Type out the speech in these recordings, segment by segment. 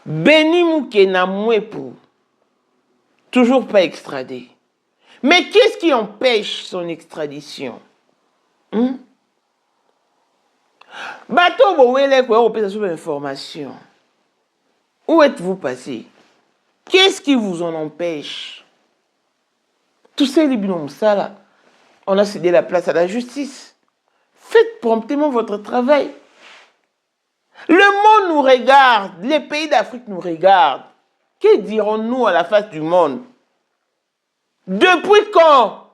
Beni Moukena Mouepou, toujours pas extradé. Mais qu'est-ce qui empêche son extradition? Bateau Bowele, quoi, on peut sur l'information. Où êtes-vous passé? Qu'est-ce qui vous en empêche? Tous ces libinons, ça là, on a cédé la place à la justice. Faites promptement votre travail. Le monde nous regarde, les pays d'Afrique nous regardent. Que dirons-nous à la face du monde? Depuis quand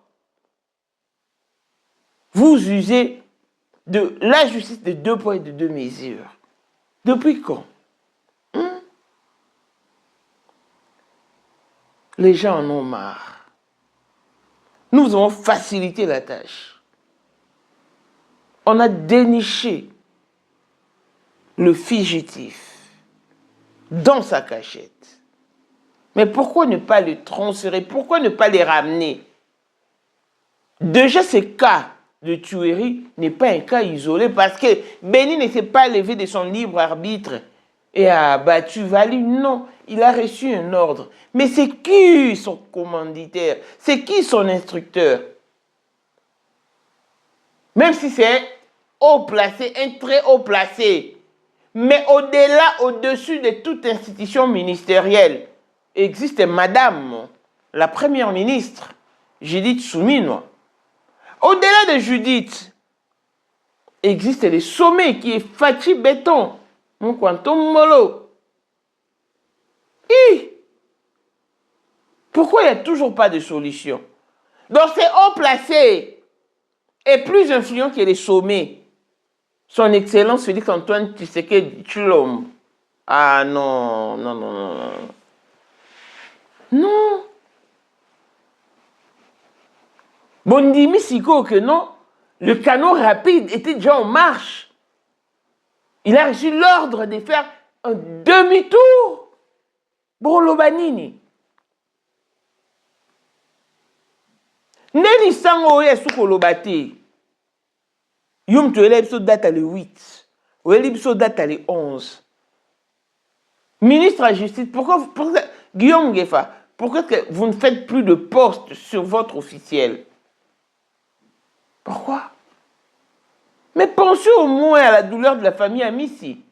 vous usez de la justice de 2 poids et de 2 mesures? Depuis quand? Les gens en ont marre. Nous avons facilité la tâche. On a déniché le fugitif dans sa cachette. Mais pourquoi ne pas le transférer? Pourquoi ne pas les ramener? Déjà, ce cas de tuerie n'est pas un cas isolé parce que Beni ne s'est pas levé de son libre arbitre et a battu Vali. Non, il a reçu un ordre. Mais c'est qui son commanditaire? C'est qui son instructeur? Même si c'est haut placé, un très haut placé. Mais au-delà, au-dessus de toute institution ministérielle, existe Madame, la première ministre, Judith Soumino. Au-delà de Judith, existe le sommet qui est Fachi Béton, mon quantum molo. Pourquoi il n'y a toujours pas de solution? Donc c'est haut placé et plus influent que les sommets. Son Excellence Félix Antoine Tshisekedi Tshilombo. Ah non, non, non, non, non. Non. Bondimi Siko que non, le canot rapide était déjà en marche. Il a reçu l'ordre de faire un demi-tour. Brolobanini. Neni sango ye sukolobate. Yum tu élèves date le 8. Ou élèves date le 11. Ministre de la Justice, pourquoi Guillaume Gueffa, pourquoi vous ne faites plus de poste sur votre officiel? Pourquoi? Mais pensez au moins à la douleur de la famille Amissi.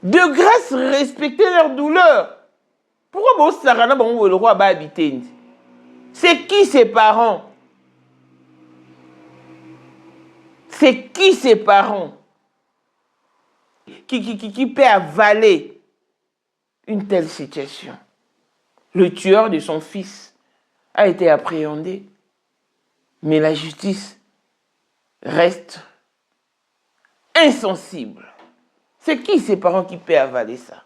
De grâce, respectez leur douleur. Pourquoi le roi va habiter? C'est qui ses parents? C'est qui ses parents qui peut avaler une telle situation? Le tueur de son fils a été appréhendé, mais la justice reste insensible. C'est qui ses parents qui peut avaler ça?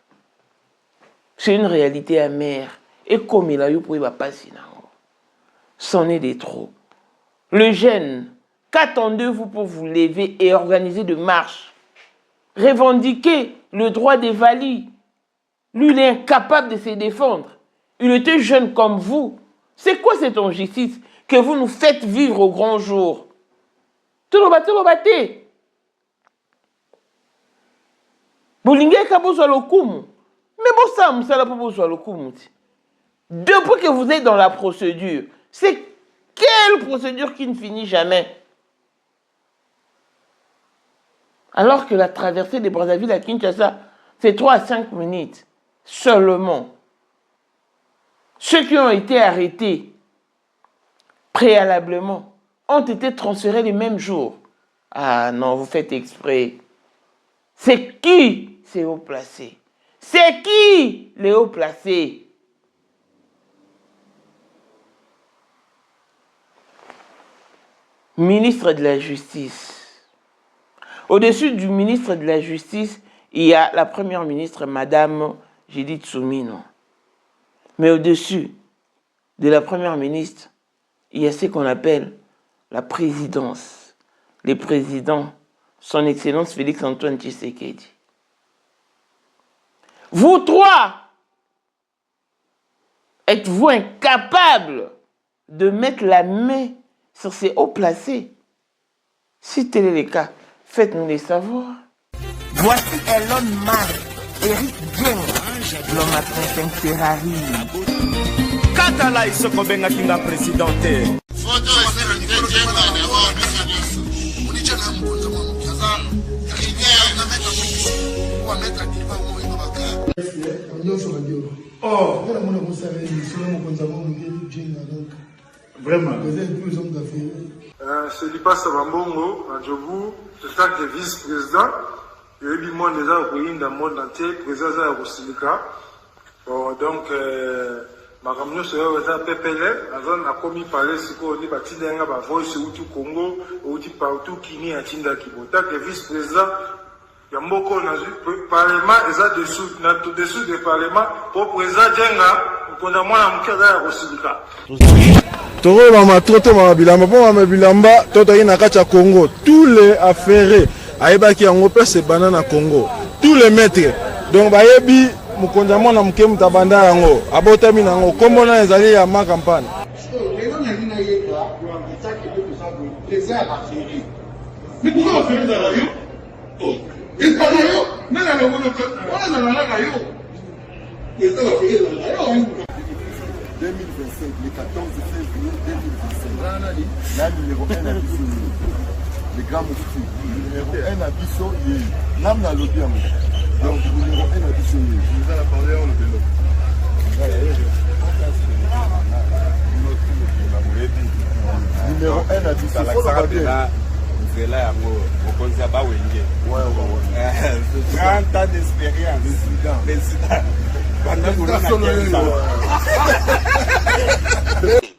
C'est une réalité amère. Et comme il a eu pour y passer, c'en est des trop. Le jeune, qu'attendez-vous pour vous lever et organiser de marches? Revendiquer le droit des valides. Lui, il est incapable de se défendre. Il était jeune comme vous. C'est quoi cette injustice que vous nous faites vivre au grand jour? Tout le bateau. Bolingue kabozo lokumu. Mais bon ça, moussala pour lokumu. Depuis que vous êtes dans la procédure, c'est quelle procédure qui ne finit jamais? Alors que la traversée des Brazzaville à Kinshasa, c'est 3 à 5 minutes seulement. Ceux qui ont été arrêtés préalablement ont été transférés le même jour. Ah non, vous faites exprès. C'est qui ces hauts placés? C'est qui les hauts placés? Ministre de la Justice. Au-dessus du ministre de la Justice, il y a la première ministre, Madame Judith Soumino. Mais au-dessus de la première ministre, il y a ce qu'on appelle la présidence. Les présidents, son Excellence Félix Antoine Tshisekedi. Vous trois, êtes-vous incapables de mettre la main sur ces hauts placés? Si tel est le cas, faites-nous les savoir. Voici Elon Musk, Eric Djeng, l'homme à un Ferrari. Katala iso kobenga kinga presidente. Photo vraiment. C'est Lipas Bambongo, à Djobou, en tant que vice-président. Il y a eu du monde déjà au pays, dans le monde entier, président de Rosilika. Donc, ma camion se fait PPL, la zone a commis par les secours, on dit, Tinga, voice, ou tout Congo, ou tout partout, Kini, à Tinda Kibo. En tant que vice-président, il y a beaucoup de parlement, et ça dessous du parlement, pour président Djenga, pour qu'on a moins à Moukia à Rosilika. Toro mama toto mama bilamba po mama bilamba toto ina kacha Congo tous les affaires ayeba ki yango pese banana Congo tous les maîtres donc bayebi mukonza mwana muke mutabanda yango abotami nango kombo na ezali ya ma campagne le 14 février 2025. La numéro 1 à Bissau, les grands mouftis. Numéro 1 à Bissau, l'âme n'a l'autre. Donc, numéro 1 à Bissau. Vous allez parler en le vélo. Numéro 1 à Bissau. Il faut le rappeler. C'est là, on pense à Bawenge. Ouais. 30 ans d'expérience. Président.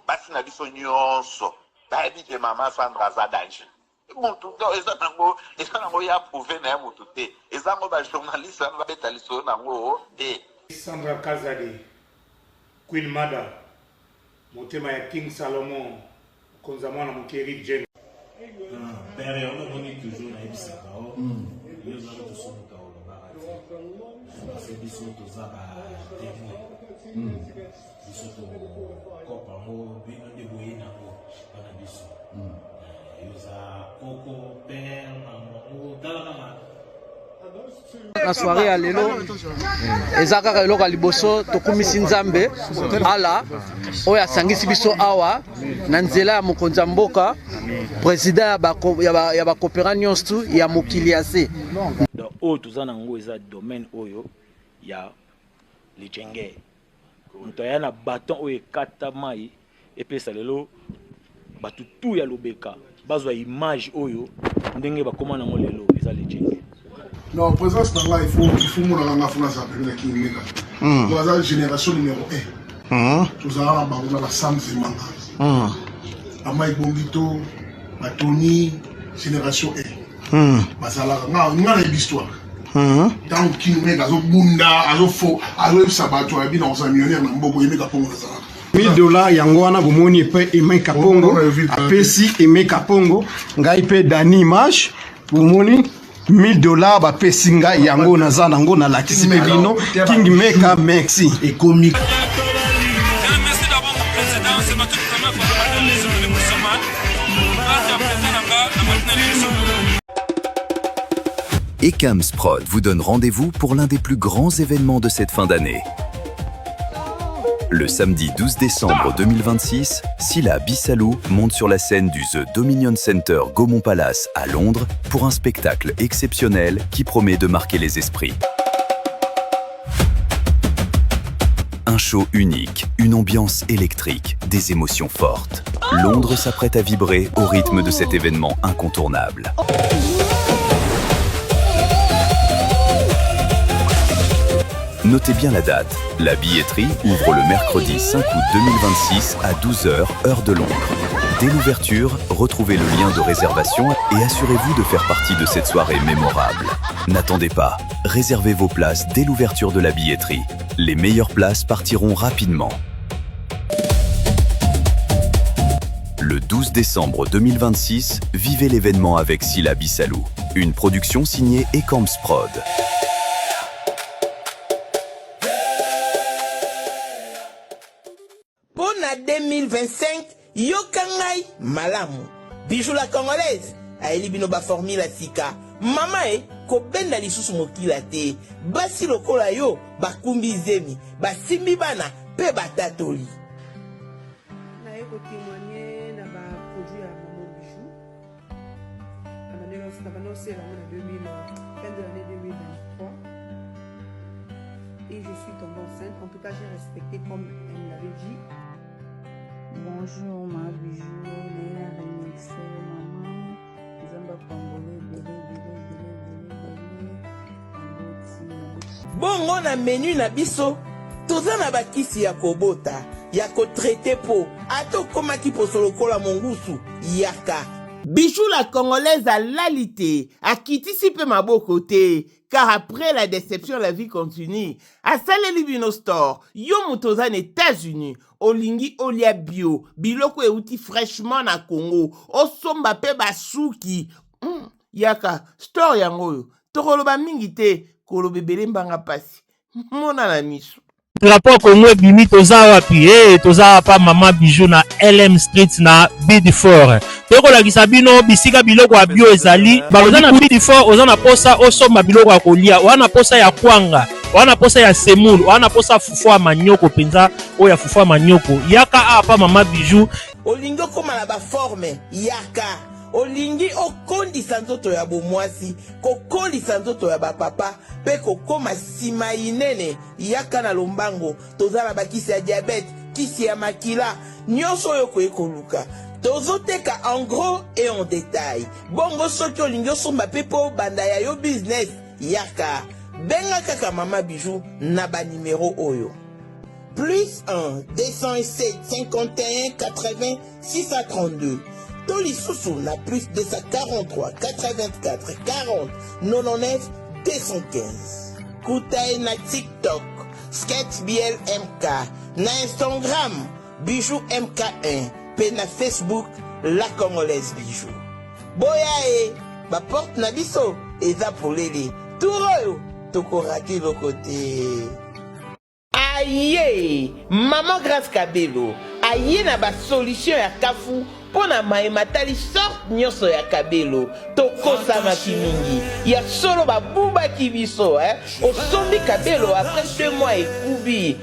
Basi na biso nyonso bayebi ke mama Sandra aza danger mutu eza nango ya prouve na ya mutu te eza ngo bajournaliste wana babeta lisolo nango te. Sandra Kazadi, Queen Mada, motema ya King Salomon, konza mwana mokeri Jen. Père, on a donné toujours na ebisaka o. Yo za to somo ka o barati. C'est biso to za ba témoin. Biso to kopa mo bino de boyina mo na biso. Yo za koko père maman talaka ma la soirée à lelo ezaka eloko liboso tokumisi nzambe ala oya sangisi biso awa na nzela ya mokonza mboka président ya ba coopération nyonso ya mokili ase donc oyo toza nango eza domaine oyo ya lijenge moto aya na baton oyo ekata mai epesa lelo bato tu ya lobeka bazwa image oyo ndenge bakoma nango lelo eza lijenge. Non, présence dans là, il faut mon enfant ça peut qui mega. Nous avons génération numéro 1. Nous avons la Sam Zemanga. Amai Bombito, Matoni, génération 1. Masala, on a l'histoire. Dans qui mega zo bunda, azo fo, azo sabato abi na osa millionnaire na mboko yemeka pongo ça. $1000 yango wana bomoni pe emeka pongo apesi emeka pongo ngai pe dani image bomoni $1000 ba pesinga yango naza nango na lakisi pe bino King Meka merci et comique. Merci d'avoir mon président, c'est ma toute première fois de parler les hommes de Moussaman. Merci à président Ekams Prod vous donne rendez-vous pour l'un des plus grands événements de cette fin d'année. Le samedi 12 décembre 2026, Sila Bissalou monte sur la scène du The Dominion Center Gaumont Palace à Londres pour un spectacle exceptionnel qui promet de marquer les esprits. Un show unique, une ambiance électrique, des émotions fortes. Londres s'apprête à vibrer au rythme de cet événement incontournable. Notez bien la date. La billetterie ouvre le mercredi 5 août 2026 à 12h, heure de Londres. Dès l'ouverture, retrouvez le lien de réservation et assurez-vous de faire partie de cette soirée mémorable. N'attendez pas, réservez vos places dès l'ouverture de la billetterie. Les meilleures places partiront rapidement. Le 12 décembre 2026, vivez l'événement avec Sila Bissalou. Une production signée Ekams Prod. Pour la 2025, Yokangai Malamu. Bijou la congolaise. Aeli binoba formule sika. Mama kobenda lisusu mokila te basi lokola yo bakumbi zemi basimbi bana pe batatoli. naye kotémoigner na baproduit ya Maman Bijou na banosela ngo na 2000 fin de l'année 2023 et je suis tombée enceinte. En tout cas j'ai respecté comme elle me l'avait dit. Bonjour ma Bijou, Léa Remixé, maman, Zamba Pangolé, bongo na menu na biso toza na bakisi ya kobota ya kotraite po ato komaki poso lokola mongusu yaka. Bijou la congolaise a lalité, a kitisi pe maboko te, car après la déception la vie continue. A saleli bino store, yo mutoza en États-Unis, olingi olia bio, biloko euti fraîchement na Congo, osomba pe basuki. Yaka, store yango, tokoloba mingi te, kolobe bele mbanga pasi. Mona na miso. Rapport Congo bimi toza wapi toza pa Maman Bijou na LM Street na Bidfort. Toko la gisabino bisika biloko ya bio ezali. Baloza na Bidfort ozana posa osomba biloko ya kolia. Wana posa ya kwanga, wana posa ya semoule, wana posa fufu ya manyoko penza o ya fufu ya manyoko. Yaka apa Maman Bijou. Olingo koma na ba forme yaka. Olingi okondisa nzoto ya bomwasi, kokondisa nzoto ya bapapa, pe kokoma sima inene, yaka na lombango, tozala bakisi ya diabète, kisi ya makila, nyonso yoko ekoluka. Tozoteka en gros et en détail. Bongo soki olingi osomba pe po banda ya yo business, yaka. Benga kaka Maman Bijou na ba numéro oyo. Plus 1 207 51 80 632. Toli Soussou na plus 243 84 40 99 215. Koutaï na TikTok, Sketch BL MK, na Instagram, Bijou MK1, pe na Facebook, La Congolaise Bijou. Boya ba porte na biso, eza polele, touroyo, tokoraki lo côté. Aïe, Maman Grâce Kabelo, aïe na ba solution ya kafu, pona maematali sorte nyonso ya Kabelo tokosama kimingi ya solo babuba kibiso osombi Kabelo après 2 mois ekubi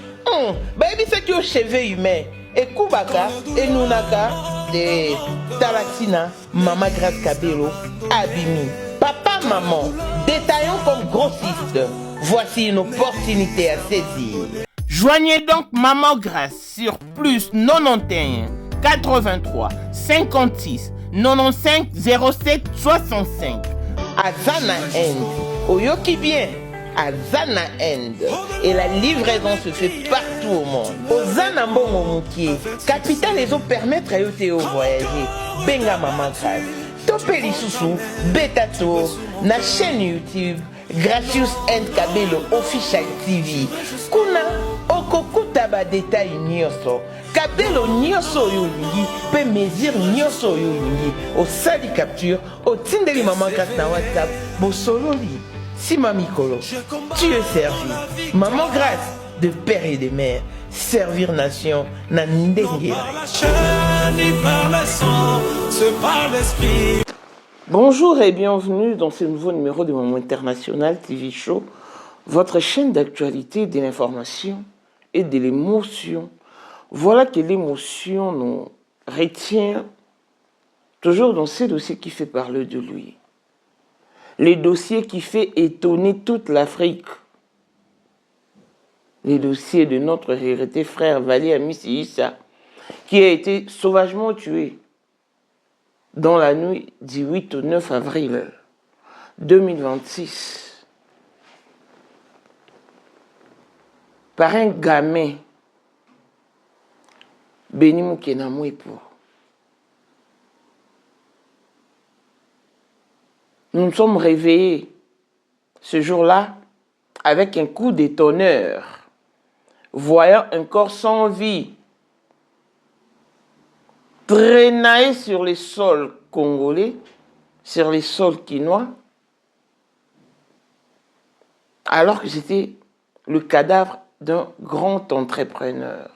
bayebi soki o cheveux humain ekubaka enunaka de talatina Maman Grâce Kabelo abimi. Papa maman détaillons comme grossiste, voici une opportunité à saisir. Joignez donc Maman Grâce sur plus 91 83 56 95 07 65. Azana End. Oyoki bien. Azana End. Et la livraison se fait partout au monde. Ozana Mbongo Moukié. Capital les autres permettre à Yoteo voyager. Benga Maman Grâce. Topeli Soussou. Beta Tour. Na chaîne YouTube. Gracious End Kabelo Official TV. Kuna okokuta ba détail nyonso. Kabelo nyonso yolingi pe mesure nyonso yolingi. Au sali capture, au tindeli Maman Grâce na WhatsApp. Bosololi. Sima Mikolo. Tu es servi. Maman Grâce de père et de mère. Servir nation na ndenge. Bonjour et bienvenue dans ce nouveau numéro de Maman International TV Show, votre chaîne d'actualité, de l'information et de l'émotion. Voilà que l'émotion nous retient toujours dans ces dossiers qui fait parler de lui. Les dossiers qui fait étonner toute l'Afrique. Les dossiers de notre regretté frère Vali Amissi Issa, qui a été sauvagement tué dans la nuit du 8 au 9 avril 2026 par un gamin Béni Moukena Mouepo. Nous nous sommes réveillés ce jour-là avec un coup de tonnerre, voyant un corps sans vie traînailler sur les sols congolais, sur les sols quinois, alors que c'était le cadavre d'un grand entrepreneur,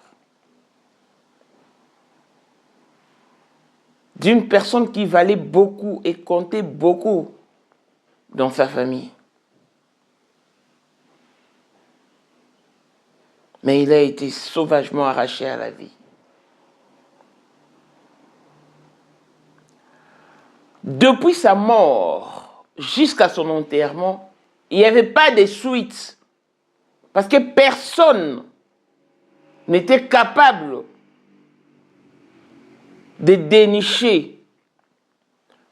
d'une personne qui valait beaucoup et comptait beaucoup dans sa famille. Mais il a été sauvagement arraché à la vie. Depuis sa mort jusqu'à son enterrement, il n'y avait pas de suite. Parce que personne n'était capable de dénicher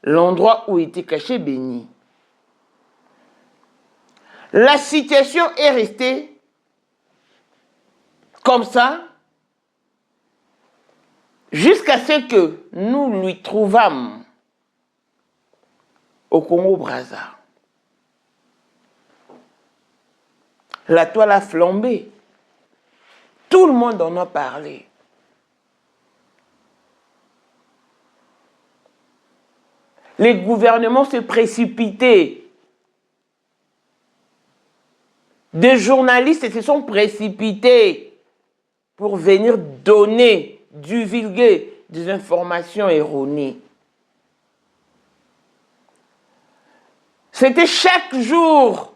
l'endroit où était caché Béni. La situation est restée comme ça jusqu'à ce que nous lui trouvâmes au Congo-Brazza. La toile a flambé. Tout le monde en a parlé. Les gouvernements se précipitaient. Des journalistes se sont précipités pour venir donner, divulguer des informations erronées. C'était chaque jour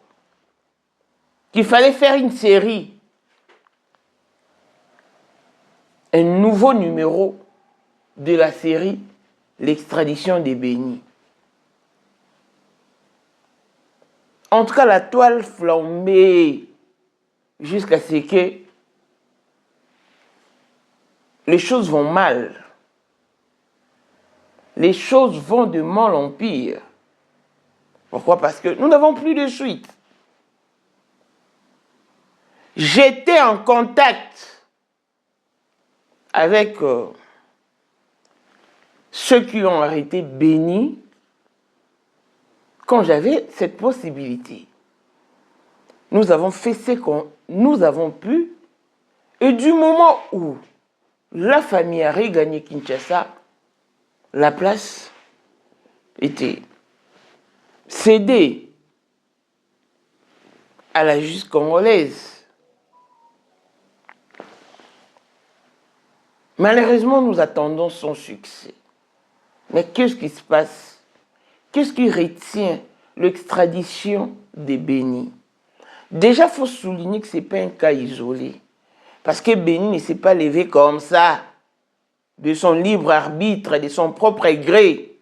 qu'il fallait faire une série. Un nouveau numéro de la série L'extradition des Béni. En tout cas, la toile flambait jusqu'à ce que les choses vont mal. Les choses vont de mal en pire. Pourquoi? Parce que nous n'avons plus de suite. J'étais en contact avec ceux qui ont arrêté Béni quand j'avais cette possibilité. Nous avons fait ce que nous avons pu, et du moment où la famille a regagné Kinshasa, la place était cédée à la justice congolaise. Malheureusement, nous attendons son succès. Mais qu'est-ce qui se passe? Qu'est-ce qui retient l'extradition des Béni? Déjà, il faut souligner que ce n'est pas un cas isolé. Parce que Béni ne s'est pas levé comme ça, de son libre arbitre, de son propre gré,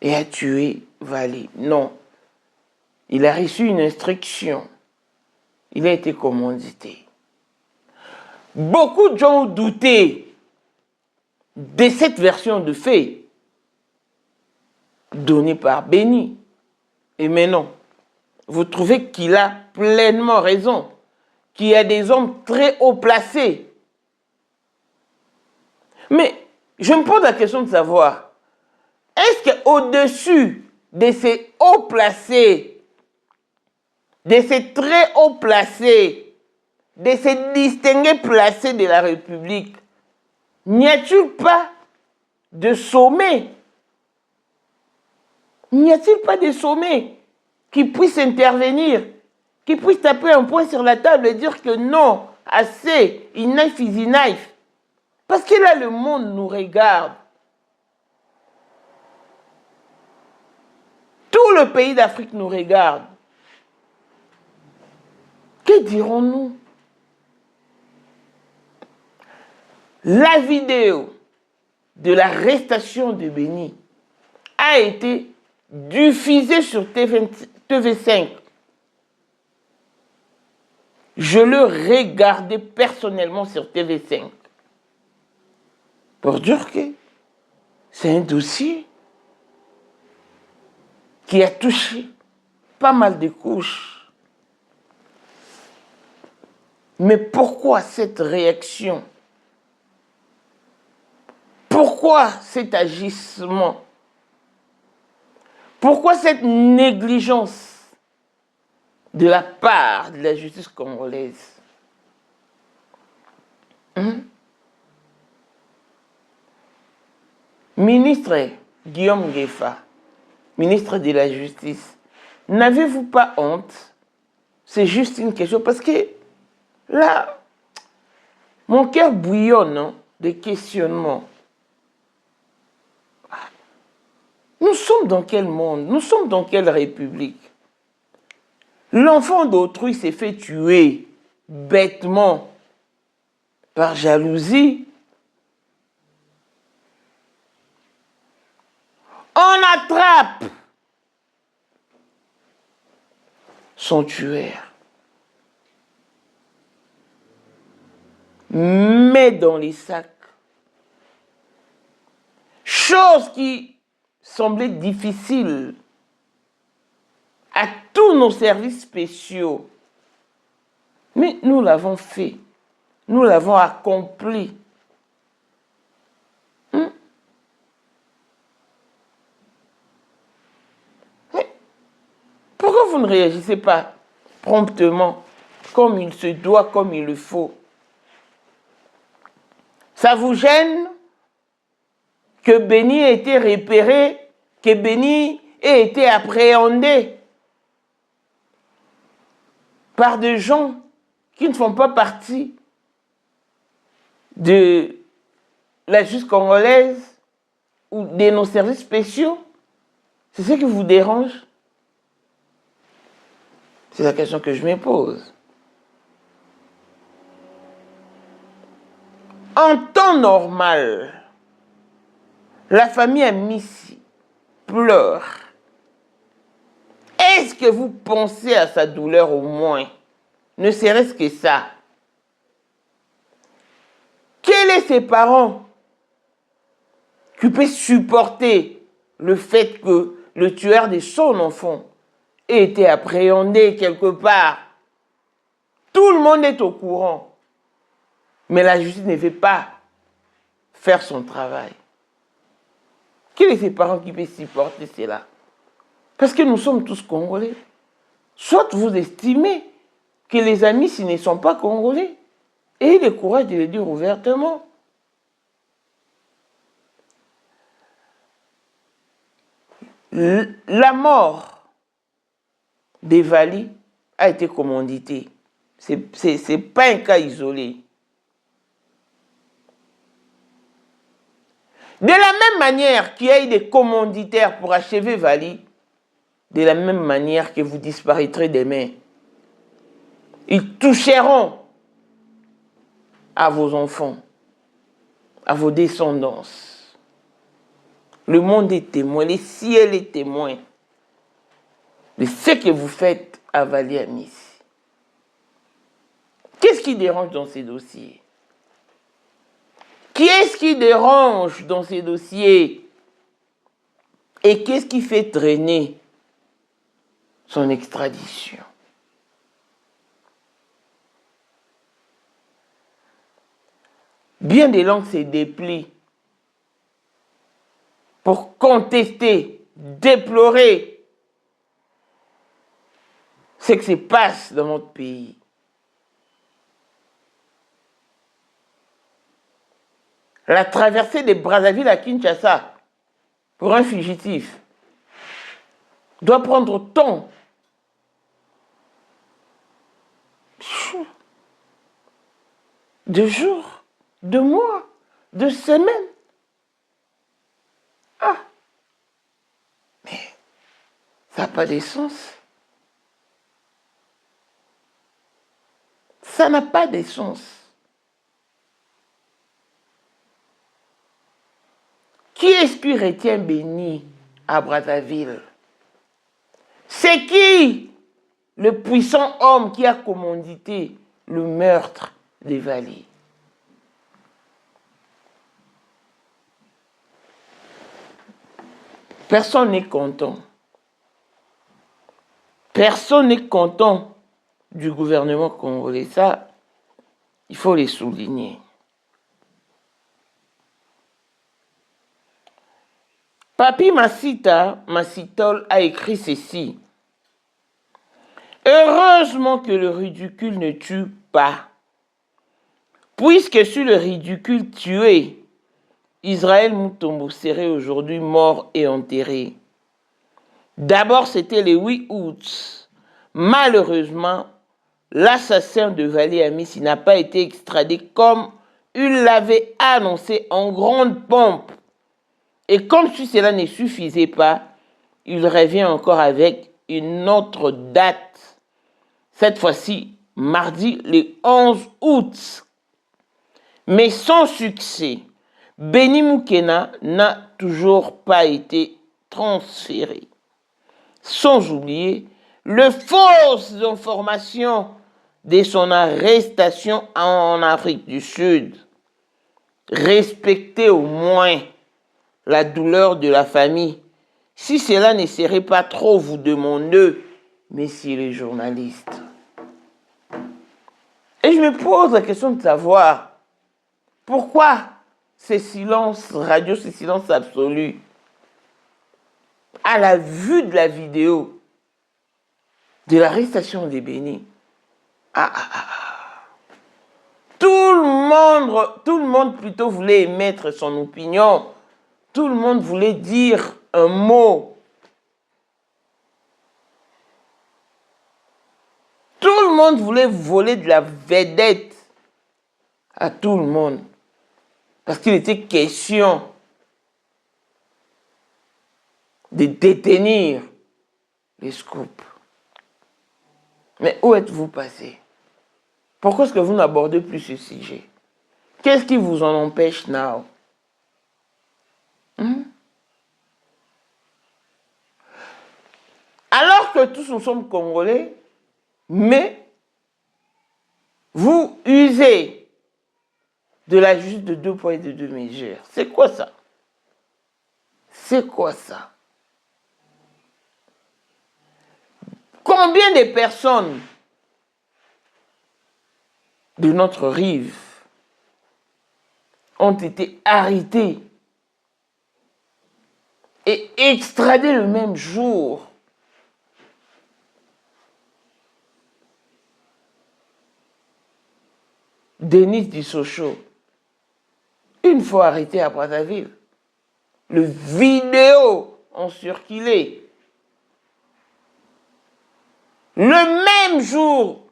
et a tué Valé. Non. Il a reçu une instruction. Il a été commandité. Beaucoup de gens ont douté de cette version de fait donnée par Béni. Et maintenant, vous trouvez qu'il a pleinement raison, qu'il y a des hommes très haut placés. Mais je me pose la question de savoir, est-ce qu'au-dessus de ces hauts placés, de ces très hauts placés, de ces distingués placés de la République, n'y a-t-il pas de sommet? N'y a-t-il pas de sommet qui puisse intervenir, qui puisse taper un point sur la table et dire que non, assez, enough is enough? Parce que là, le monde nous regarde. Tout le pays d'Afrique nous regarde. Que dirons-nous? La vidéo de l'arrestation de Béni a été diffusée sur TV5. Je le regardais personnellement sur TV5. Pour dire que c'est un dossier qui a touché pas mal de couches. Mais pourquoi cette réaction? Pourquoi cet agissement? Pourquoi cette négligence de la part de la justice congolaise? Ministre Guillaume Ngefa, ministre de la Justice, n'avez-vous pas honte? C'est juste une question, parce que là, mon cœur bouillonne de questionnements. Nous sommes dans quel monde? Nous sommes dans quelle république? L'enfant d'autrui s'est fait tuer bêtement, par jalousie, on attrape son tueur, met dans les sacs. Chose qui semblait difficile à tous nos services spéciaux. Mais nous l'avons fait. Nous l'avons accompli. Mais pourquoi vous ne réagissez pas promptement, comme il se doit, comme il le faut? Ça vous gêne que Béni ait été repéré, que Béni ait été appréhendé par des gens qui ne font pas partie de la justice congolaise ou de nos services spéciaux? C'est ce qui vous dérange? C'est la question que je me pose. En temps normal, la famille Amissi pleure. Est-ce que vous pensez à sa douleur au moins? Ne serait-ce que ça. Quels sont ses parents qui peuvent supporter le fait que le tueur de son enfant ait été appréhendé quelque part? Tout le monde est au courant. Mais la justice ne veut pas faire son travail. Quels sont ses parents qui peuvent supporter cela? Parce que nous sommes tous Congolais. Soit vous estimez que les amis, s'ils ne sont pas Congolais, ayez le courage de le dire ouvertement. La mort d'Evali a été commanditée. Ce n'est pas un cas isolé. De la même manière qu'il y a eu des commanditaires pour achever Vali, de la même manière que vous disparaîtrez demain, ils toucheront à vos enfants, à vos descendants. Le monde est témoin, le ciel est témoin de ce que vous faites à Vali Amissi. Qu'est-ce qui dérange dans ces dossiers? Qu'est-ce qui dérange dans ces dossiers? Et qu'est-ce qui fait traîner son extradition? Bien des langues se déplient pour contester, déplorer ce qui se passe dans notre pays. La traversée de Brazzaville à Kinshasa pour un fugitif doit prendre temps. De jours, de mois, de semaines. Ah! Mais ça n'a pas de sens. Ça n'a pas de sens. Qui est-ce qui retient Béni à Brazzaville? C'est qui le puissant homme qui a commandité le meurtre d'Evali? Personne n'est content. Personne n'est content du gouvernement congolais. Ça, il faut les souligner. Papi Massitol a écrit ceci. Heureusement que le ridicule ne tue pas. Puisque sur le ridicule tué, Israël Mutombo serait aujourd'hui mort et enterré. D'abord, c'était le 8 août. Malheureusement, l'assassin de Vali Amissi n'a pas été extradé comme il l'avait annoncé en grande pompe. Et comme si cela ne suffisait pas, il revient encore avec une autre date, cette fois-ci mardi le 11 août. Mais sans succès, Beni Moukena n'a toujours pas été transféré. Sans oublier les fausses informations de son arrestation en Afrique du Sud. Respectez au moins la douleur de la famille, si cela ne serait pas trop vous demander, messieurs les journalistes. Et je me pose la question de savoir pourquoi ce silence radio, ce silence absolu, à la vue de la vidéo de l'arrestation des Bénis. Tout le monde plutôt voulait émettre son opinion. Tout le monde voulait dire un mot. Tout le monde voulait voler de la vedette à tout le monde. Parce qu'il était question de détenir les scoops. Mais où êtes-vous passé? Pourquoi est-ce que vous n'abordez plus ce sujet? Qu'est-ce qui vous en empêche now? Alors que tous nous sommes Congolais, mais vous usez de la justice de 2 poids et de 2 mesures. C'est quoi ça? C'est quoi ça? Combien de personnes de notre rive ont été arrêtées et extradées le même jour? Denis Dissaucho, une fois arrêté à Brazzaville, les vidéos ont circulé. Le même jour,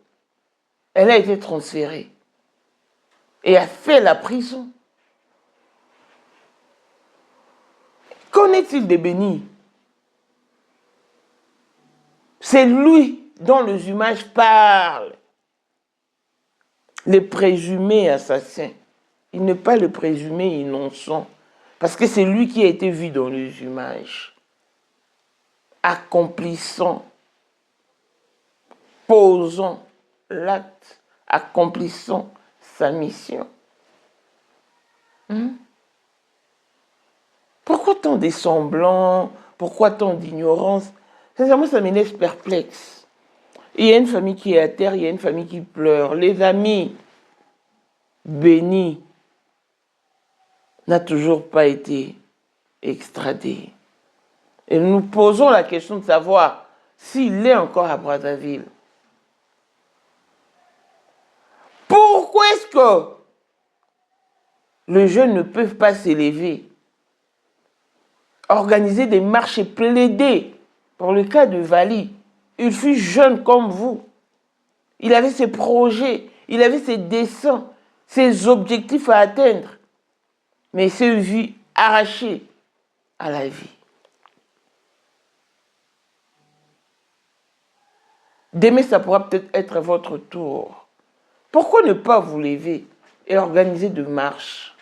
elle a été transférée et a fait la prison. Qu'en est-il de Béni? C'est lui dont les images parlent. Le présumé assassin. Il n'est pas le présumé innocent. Parce que c'est lui qui a été vu dans les images. Accomplissant, posant l'acte, accomplissant sa mission. Pourquoi tant de semblants? Pourquoi tant d'ignorance? Sincèrement, ça me laisse perplexe. Il y a une famille qui est à terre, il y a une famille qui pleure. Les amis, Béni n'a toujours pas été extradé. Et nous posons la question de savoir s'il est encore à Brazzaville. Pourquoi est-ce que les jeunes ne peuvent pas s'élever, organiser des marches et plaider pour le cas de Vali? Il fut jeune comme vous. Il avait ses projets, il avait ses dessins, ses objectifs à atteindre. Mais il s'est vu arraché à la vie. Demain, ça pourra peut-être être votre tour. Pourquoi ne pas vous lever et organiser de marches?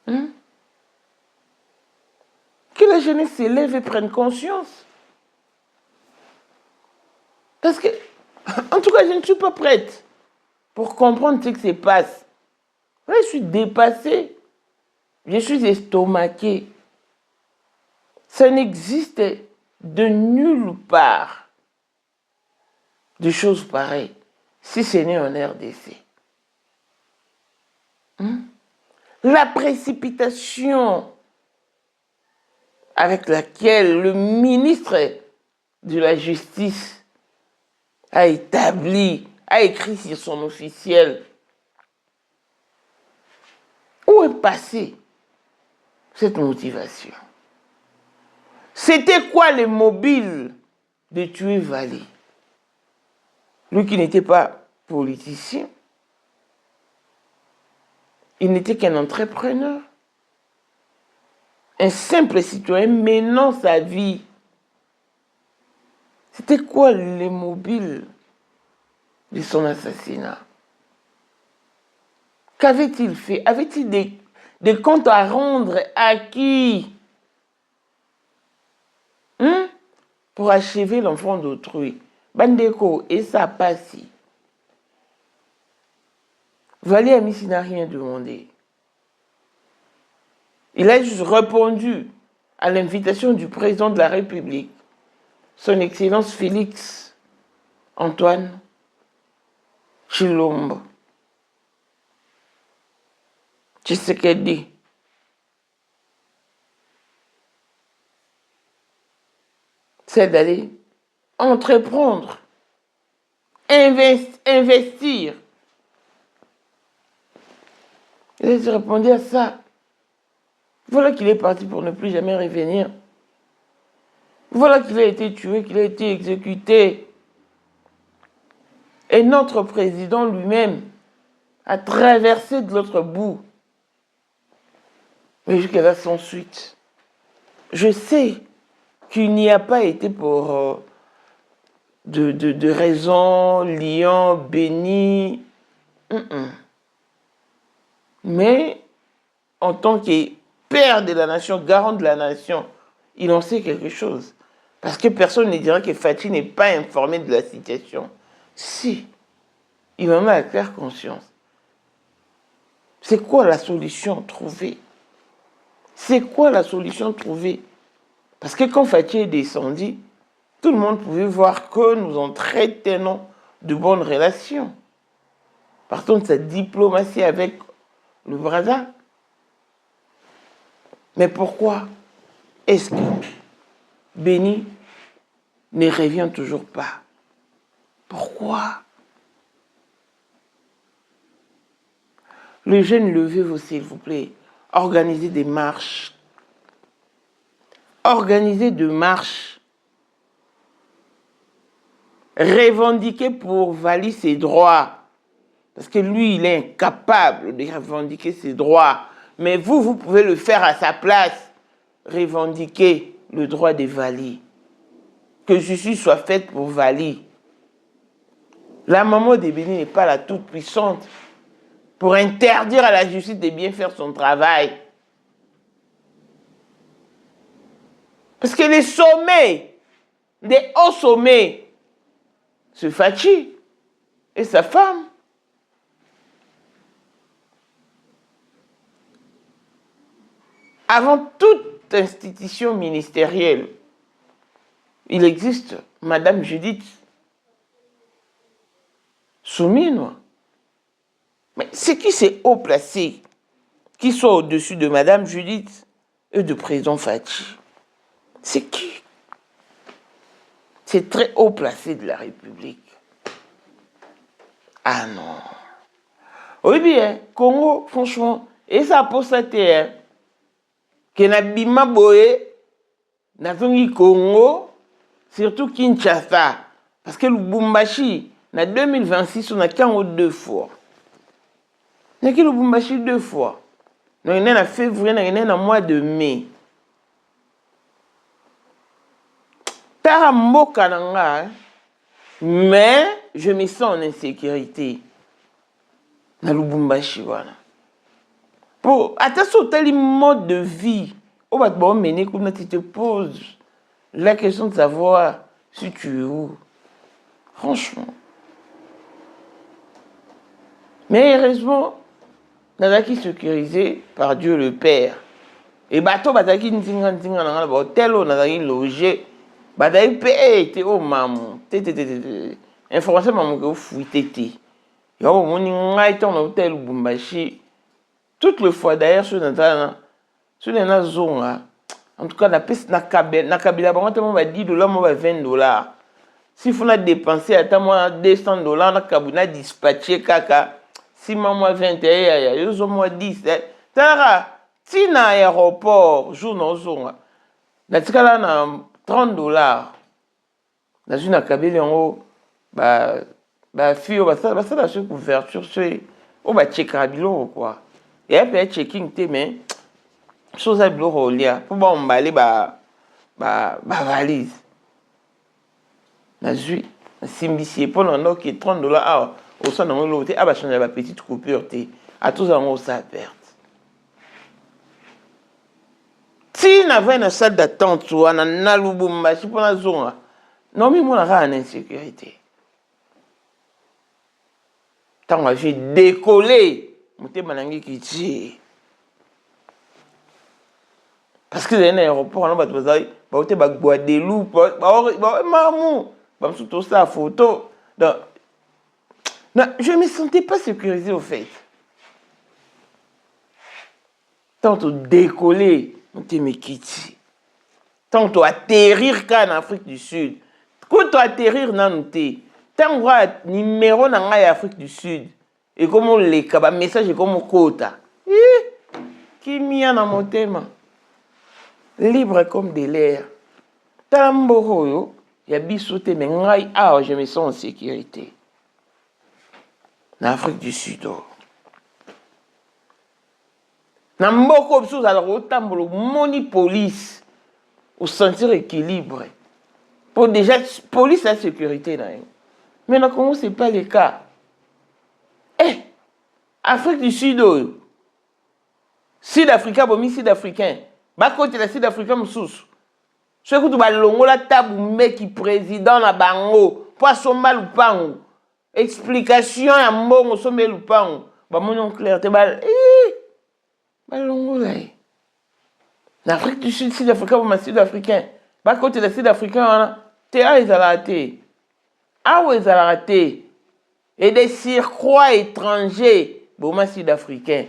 Que la jeunesse s'élève et prenne conscience. Parce que, en tout cas, je ne suis pas prête pour comprendre ce qui se passe. Je suis dépassée. Je suis estomaquée. Ça n'existe de nulle part de choses pareilles, si ce n'est en RDC. La précipitation avec laquelle le ministre de la Justice a écrit sur son officiel. Où est passée cette motivation? C'était quoi le mobile de tuer Vali? Lui qui n'était pas politicien, il n'était qu'un entrepreneur, un simple citoyen menant sa vie. C'était quoi les mobiles de son assassinat. Qu'avait-il fait? Avait-il des comptes à rendre à qui? Pour achever l'enfant d'autrui. Bandeko, et ça passe. Vali Amissi n'a rien demandé. Il a juste répondu à l'invitation du président de la République, son Excellence Félix Antoine Tshilombo Tshisekedi. C'est d'aller entreprendre, investir. Il a répondu à ça. Voilà qu'il est parti pour ne plus jamais revenir. Voilà qu'il a été tué, qu'il a été exécuté. Et notre président lui-même a traversé de l'autre bout. Mais jusqu'à là, sans suite. Je sais qu'il n'y a pas été pour de raisons liant, béni. Mais en tant que père de la nation, garant de la nation, il en sait quelque chose. Parce que personne ne dira que Fathi n'est pas informé de la situation. Si, il en a la claire conscience. C'est quoi la solution trouvée? C'est quoi la solution trouvée? Parce que quand Fathi est descendu, tout le monde pouvait voir que nous entretenons de bonnes relations. Partons de sa diplomatie avec le Brazza. Mais pourquoi est-ce que Béni ne revient toujours pas? Pourquoi? Les jeunes, levez-vous s'il vous plaît. Organisez des marches. Organisez des marches. Revendiquez pour Vali ses droits. Parce que lui, il est incapable de revendiquer ses droits. Mais vous pouvez le faire à sa place. Revendiquer le droit de Vali. Que justice soit faite pour Vali. La maman de Béni n'est pas la toute puissante pour interdire à la justice de bien faire son travail. Parce que les sommets, des hauts sommets, c'est Fathi et sa femme. Avant toute institution ministérielle, il existe Madame Judith Souminoua. Mais c'est qui ces hauts placés qui sont au-dessus de Madame Judith et du président Fathi? C'est qui? C'est très haut placé de la République. Ah non. Oui bien, Congo, franchement, et ça pour ça terre, que na bima boye, na zongi Congo, surtout Kinshasa, parce que Lubumbashi, na 2026, on a 42 fois. On a Lubumbashi 2 fois. On a en février, on a en mois de mai. Tara mboka nanga, mais je me sens en insécurité. Na Lubumbashi, voilà. Pour attention, tel mode de vie, tu te poses la question de savoir si tu es où. Franchement. Mais heureusement, Nazaki sécurisé par Dieu le Père. Et bateau Bazaki n'tinga dans l'hôtel où Nazaki logé. Badaï était au maman. Information maman que vous fouillez. Et au moment où on a été en hôtel Lubumbashi. Toutes les fois d'ailleurs sur la zone, en tout cas, na kabila on va $10, on va $20. Si vous avez dépensé à moi $200, on a dispatché kaka. Si moi 20, ils ont moi 10. Tara, si na aéroport, jour non zone, na tikala na $30. Dans une kabila en haut, fille, ça la couverture, on va checker à bilo quoi. Et après, checking, mais chose à bloquer au lia pour m'emballer valise. Nazui, Simbici pendant que 30 dollars ah au sein de l'autre ah bah changer la petite coupure à tous en haut ça perte. Si n'avait une salle d'attente ou un analubumba si pour la zone non mais mon aura en insécurité. Tant que j'ai décollé mon manangi qui tire. Parce que dans l'aéroport, on va te boire des loups, maman, tout ça, photo. Donc, non, je ne me sentais pas sécurisé au fait. Tant que décoller, on te me quitte. Tant que atterrir en Afrique du Sud. Quand tu atterrir dans le thé, tant que numéro dans l'Afrique du Sud, et comme on les cas, message est comme quota. Qui m'y a dans mon thème? Libre comme de l'air. Tamboro, il y a bisoté, mais je me sens en sécurité. En Afrique du Sud. Namboko, sous alors autant moni police, ou sentir équilibre. Pour déjà, police la sécurité. Mais dans le Congo, ce n'est pas le cas. Afrique du Sud, Sud-Africain, Sud-Africain. Côté la Sud-Africain moussous. Ce que tu vas longo la table mec qui président la bango. Poisson mal ou pas. Explication à mon sommet ou pas. Bah mon clair te bal. Longo là. L'Afrique du Sud, Sud-Africain, Sud-Africain. Côté la Sud-Africain, t'es à raté. Ah ouais, ça raté. Et des surcroît étrangers. Bon, Sud-Africain.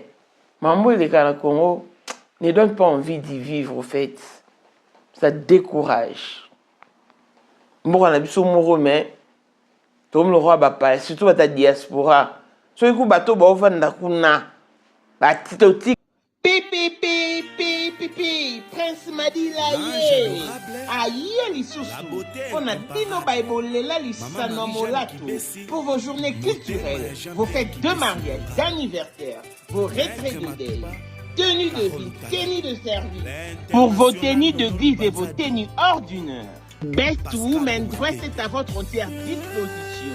Maman, les gars, le Congo. Ne donne pas envie d'y vivre, au fait. Ça décourage. Moi, on a vu son mot, mais tout le roi papa, surtout à ta diaspora. Ce que bateau va vendre kuna. Batitoti. Pipi pipi pipi. Prince Madila ye. Aïe les sous. On a dit nos bibles là les sanomolato. Pour vos journées culturelles, vos fêtes de mariage, d'anniversaire, vos retraites de deuil. Tenue de vie, tenue de service. Pour vos tenues de guise et vos tenues ordinaires. Best Women Dress est à votre entière disposition.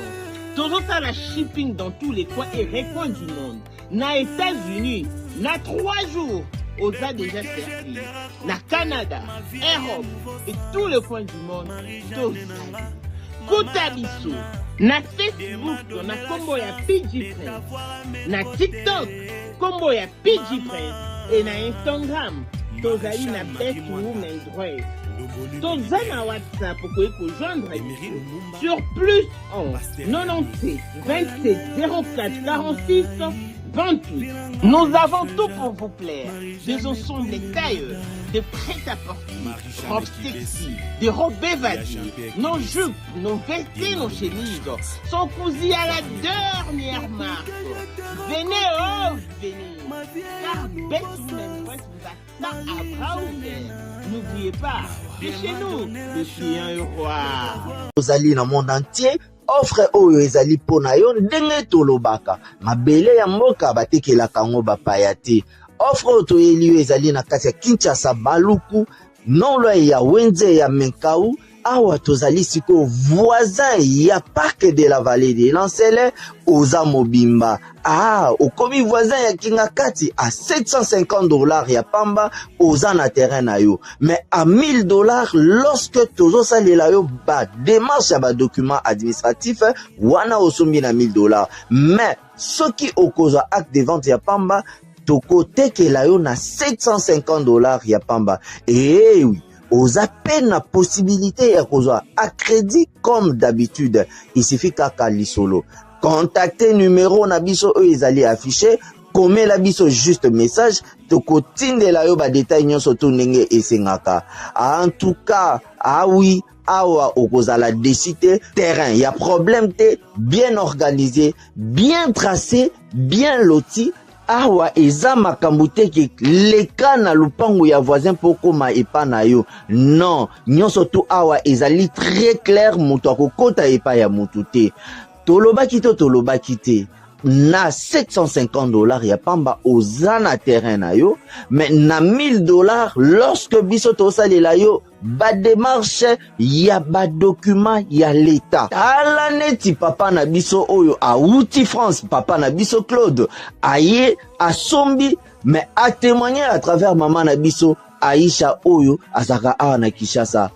Toujours ça la shipping dans tous les coins et recoins du monde. Na États-Unis, na 3 jours, aux a déjà servi. Na Canada, Europe et tous les coins du monde. Koutabiso, na Facebook, na combo ya PG Prince. Na TikTok, combo ya PG Prince. Et na Instagram, tozali na Best Women Dress. Toza na WhatsApp pour joindre sur plus 11 97 27 04 46 28. Nous avons tout pour vous plaire. Des ensembles tailleurs, de prêt-à-porter, robes sexy, des robes évadées, nos jupes, nos vestes, nos chemises sont cousues à la dernière marque. Venez, venez. Car Best Women Dress vous attend à bras ouverts. N'oubliez pas, c'est chez nous, le chien est roi. Ozali na monde entier. Offre oyo ezali pona yo ndenge tolobaka mabele ya mboka batekelaka ngo bapaya te. Offre oyo toyeli yo ezali na kati ya Kinshasa Baluku nolo ya Wenze ya Menkau awa tozali siko voisin ya Parc de la Vallée de Lancele oza mobimba. Okomi voisin ya Kingakati à $750 ya pamba oza na terrain na yo. Mais à $1000 lorsque tozo salela yo ba démarche ya ba document administratif wana osombi na $1000. Mais soki okozwa acte de vente ya pamba toko tekela yo na $750 ya pamba. Eh oui. Aux appels la possibilité ya kozwa à crédit comme d'habitude. Il suffit kaka lisolo. Contactez numéro na biso eux ezali affiché. Comme la biso juste message. Toko tindela yo ba détail nyonso to ndenge esengaka. En tout cas, oui. Awa okozala décider terrain. Il y a problème te bien organisé, bien tracé, bien loti. Awa eza makambo te ke leka na lupango ya voisin poko ma epa na yo. Non, nyonso to awa ezali très clair moto akokota epa ya moto te. Tolobaki te. Na $750 ya pamba oza na terrain na yo, mais na $1000 lorsque biso to salela yo badémarche ya badocument ya l'État. Tala neti papa na biso oyo auti France, papa na biso Claude aye asombi mais a témoigné à travers maman na biso Aïcha oyo azaka awa na Kinshasa.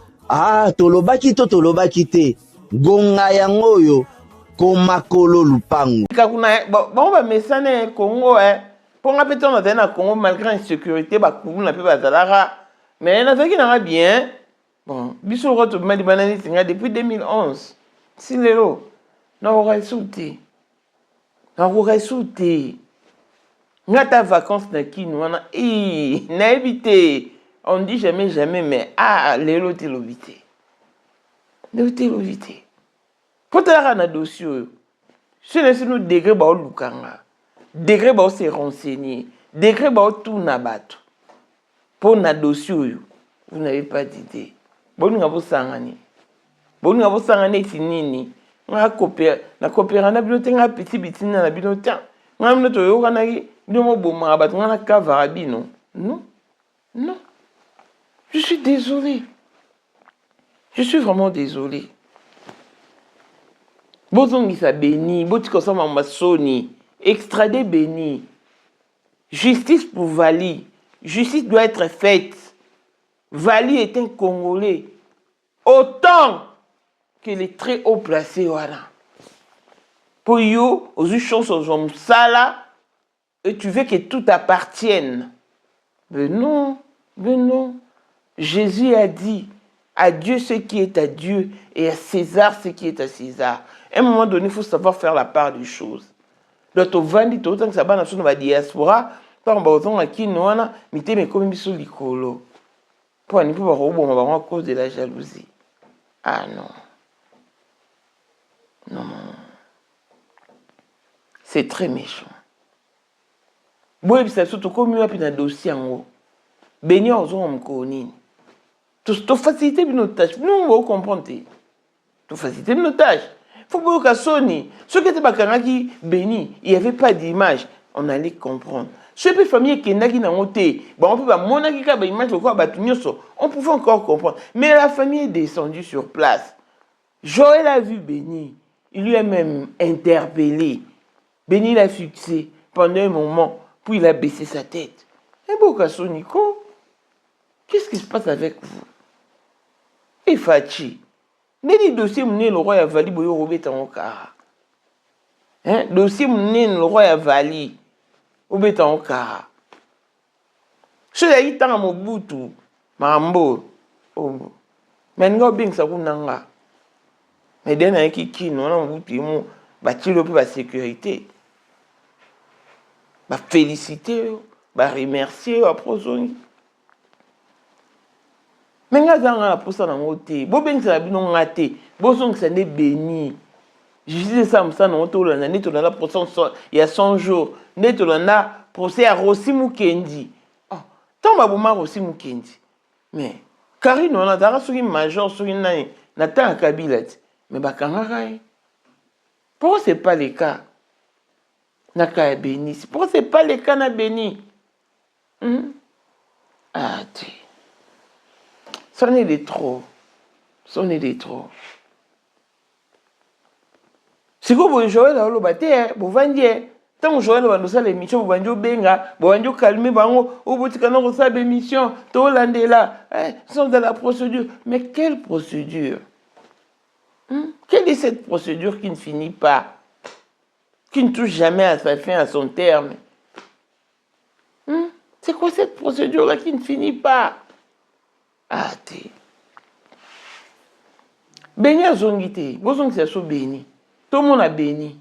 Tolobaki te gonga yango oyo komakolo lupango. Bon ba mesane Congo pour nga péton na Congo malgré l'insécurité ba kuna pe bazalaka mais na zaki na bien. Bon, biso roto mali banani singa depuis 2011. Si lelo na resouté. Na resouté. Ngata vacances na kino wana na évité. On dit jamais mais lelo te lobité. Lelo te lobité. Quand on a un dossier, c'est nous degré ba lukanga. Degré ba se renseigner, degré ba tout nabato. Pour na dossier, vous n'avez pas d'idée. Bon nous avons sangani. Bon nous avons sangani tinini. Na coopérer na bibliothèque na petit bitina na bibliothèque. Na mno to yo kana ki bino boma ba na kavara bino. Non. Non. Je suis désolé. Je suis vraiment désolé. Bozongisa béni, botikosa mama soni, extradé béni. Justice pour Vali. Justice doit être faite. Vali est un Congolais. Autant que les très haut placés, voilà. Pour yo, aux choses aux sala, et tu veux que tout appartienne. Mais non, mais non. Jésus a dit, à Dieu ce qui est à Dieu et à César ce qui est à César. À un moment donné, il faut savoir faire la part des choses. Donc, au vandi, autant que ça va dans la diaspora, par exemple, à qui nous avons mis mes commis sur l'icolo. Pour un peu à cause de la jalousie. Ah non. Non. C'est très méchant. Bon, ça surtout comme il y a un dossier en haut. Béni aux hommes connus. Tout faciliter nos tâches. Nous, on va comprendre. Tout faciliter nos tâches. Il faut que Sony, ceux qui étaient qui béni, il n'y avait pas d'image, on allait comprendre. Ceux qui famille qui n'ont pas monté, on peut pas monter qui image on pouvait encore comprendre. Mais la famille est descendue sur place. Joël a vu Béni, il lui a même interpellé. Béni l'a fixé pendant un moment, puis il a baissé sa tête. Et Bokasso Nico, qu'est-ce qui se passe avec vous? Et Fachi. Neli dossier mené le roi a vali boyo robet en kara. Hein? Dossier mené le roi a vali obet en kara. Cela y tant mo butu mambo. Oh. Mais ngo bing sa kunanga. Mais dena ki no na butu mo ba tilo pe ba sécurité. Ba féliciter, ba remercier ba prosoni. Mais nga zanga pour ça na ngote bo bengisa bino ngate bo songisa ne béni justice ça msa na ngoto la neto na procès il y a 100 jours neto na procès à Rossi Mukendi tant ba boma Rossi Mukendi mais Karine on a dara soki major soki nani na ta Kabila mais ba kangaka pourquoi c'est pas le cas na ka béni pourquoi c'est pas le cas na béni tu c'en est de trop. C'en est de trop. Si vous jouez dans le bâtiment, vous vendez. Tant que vous jouez dans l'émission, vous vendez au benga, vous vendez au calme, vous vendez au salle d'émission, tout l'année là. Ils sont dans la procédure. Mais quelle procédure? Quelle est cette procédure qui ne finit pas? Qui ne touche jamais à sa fin, à son terme? C'est quoi cette procédure-là qui ne finit pas? Béni a zongité, vous zongez ça sur béni. Tout le monde a béni.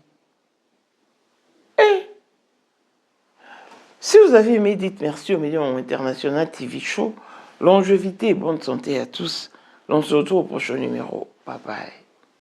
Si vous avez aimé, dites merci au Médium International TV Show. Longévité et bonne santé à tous. On se retrouve au prochain numéro. Bye bye.